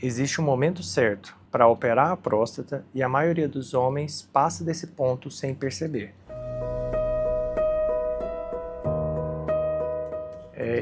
Existe um momento certo para operar a próstata e a maioria dos homens passa desse ponto sem perceber.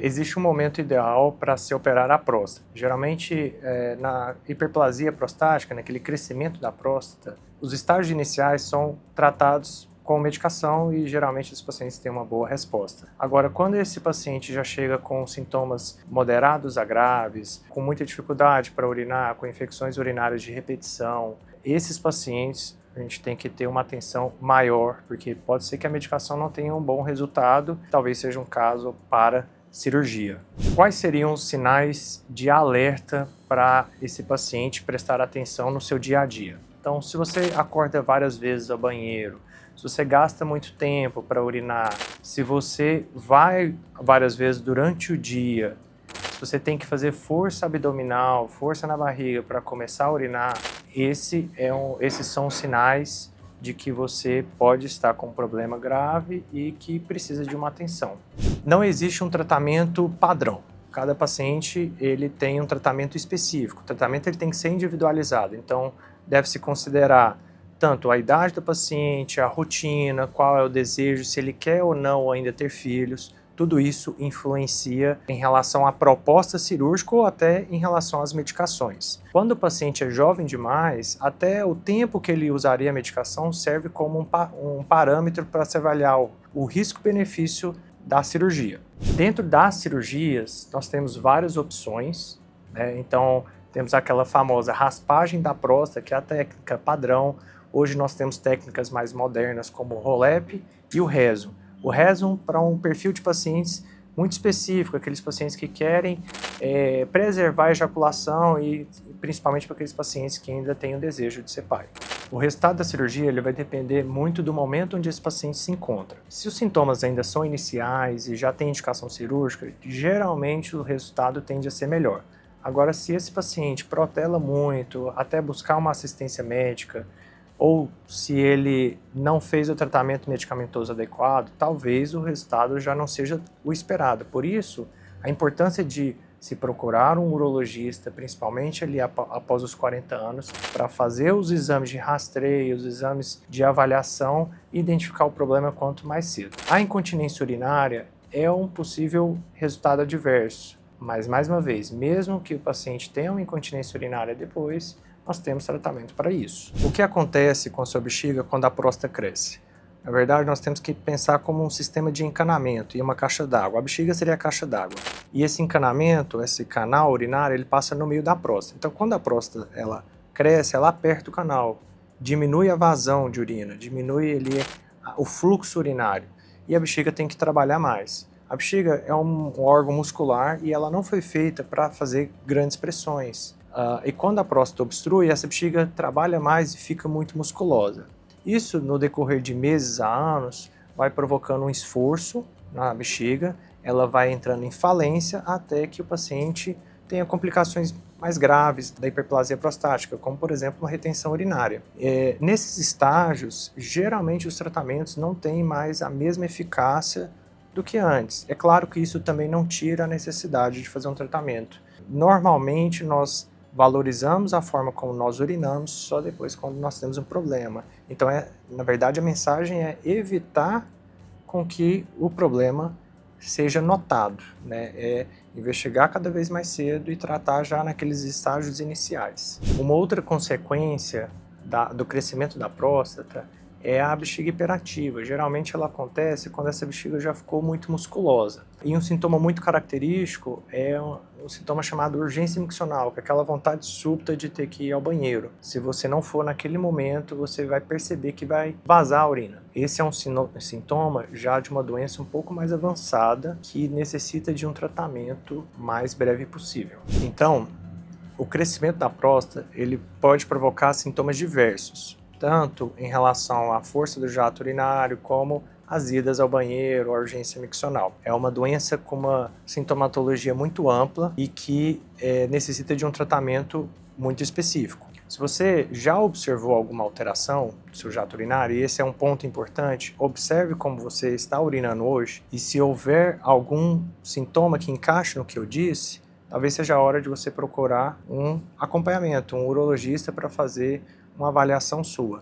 Existe um momento ideal para se operar a próstata. Geralmente, na hiperplasia prostática, naquele crescimento da próstata, os estágios iniciais são tratados com medicação e geralmente os pacientes têm uma boa resposta. Agora, quando esse paciente já chega com sintomas moderados a graves, com muita dificuldade para urinar, com infecções urinárias de repetição, esses pacientes a gente tem que ter uma atenção maior, porque pode ser que a medicação não tenha um bom resultado, talvez seja um caso para cirurgia. Quais seriam os sinais de alerta para esse paciente prestar atenção no seu dia a dia? Então, se você acorda várias vezes ao banheiro, se você gasta muito tempo para urinar, se você vai várias vezes durante o dia, se você tem que fazer força abdominal, força na barriga para começar a urinar, esses são os sinais de que você pode estar com um problema grave e que precisa de uma atenção. Não existe um tratamento padrão. Cada paciente ele tem um tratamento específico. O tratamento ele tem que ser individualizado. Então, deve-se considerar tanto a idade do paciente, a rotina, qual é o desejo, se ele quer ou não ainda ter filhos. Tudo isso influencia em relação à proposta cirúrgica ou até em relação às medicações. Quando o paciente é jovem demais, até o tempo que ele usaria a medicação serve como um parâmetro para se avaliar o risco-benefício da cirurgia. Dentro das cirurgias, nós temos várias opções, né? Então, temos aquela famosa raspagem da próstata, que é a técnica padrão. Hoje nós temos técnicas mais modernas como o Rolep e o Rezo. O Rezo para um perfil de pacientes muito específico, aqueles pacientes que querem preservar a ejaculação e principalmente para aqueles pacientes que ainda têm o desejo de ser pai. O resultado da cirurgia ele vai depender muito do momento onde esse paciente se encontra. Se os sintomas ainda são iniciais e já tem indicação cirúrgica, geralmente o resultado tende a ser melhor. Agora, se esse paciente protela muito, até buscar uma assistência médica, ou se ele não fez o tratamento medicamentoso adequado, talvez o resultado já não seja o esperado. Por isso, a importância de se procurar um urologista, principalmente ali após os 40 anos, para fazer os exames de rastreio, os exames de avaliação e identificar o problema quanto mais cedo. A incontinência urinária é um possível resultado adverso, mas mais uma vez, mesmo que o paciente tenha uma incontinência urinária depois, nós temos tratamento para isso. O que acontece com a sua bexiga quando a próstata cresce? Na verdade, nós temos que pensar como um sistema de encanamento e uma caixa d'água. A bexiga seria a caixa d'água. E esse encanamento, esse canal urinário, ele passa no meio da próstata. Então, quando a próstata ela cresce, ela aperta o canal, diminui a vazão de urina, diminui ali o fluxo urinário. E a bexiga tem que trabalhar mais. A bexiga é um órgão muscular e ela não foi feita para fazer grandes pressões. E quando a próstata obstrui, essa bexiga trabalha mais e fica muito musculosa. Isso, no decorrer de meses a anos, vai provocando um esforço na bexiga, ela vai entrando em falência até que o paciente tenha complicações mais graves da hiperplasia prostática, como, por exemplo, uma retenção urinária. Nesses estágios, geralmente os tratamentos não têm mais a mesma eficácia do que antes. É claro que isso também não tira a necessidade de fazer um tratamento. Normalmente, nós valorizamos a forma como nós urinamos só depois quando nós temos um problema. Então, na verdade, a mensagem é evitar com que o problema seja notado, né? É investigar cada vez mais cedo e tratar já naqueles estágios iniciais. Uma outra consequência do crescimento da próstata é a bexiga hiperativa. Geralmente ela acontece quando essa bexiga já ficou muito musculosa. E um sintoma muito característico é um sintoma chamado urgência miccional, que é aquela vontade súbita de ter que ir ao banheiro. Se você não for naquele momento, você vai perceber que vai vazar a urina. Esse é um sintoma já de uma doença um pouco mais avançada, que necessita de um tratamento mais breve possível. Então, o crescimento da próstata ele pode provocar sintomas diversos, tanto em relação à força do jato urinário, como as idas ao banheiro, a urgência miccional. É uma doença com uma sintomatologia muito ampla e que necessita de um tratamento muito específico. Se você já observou alguma alteração do seu jato urinário, e esse é um ponto importante, observe como você está urinando hoje e se houver algum sintoma que encaixe no que eu disse, talvez seja a hora de você procurar um acompanhamento, um urologista para fazer uma avaliação sua.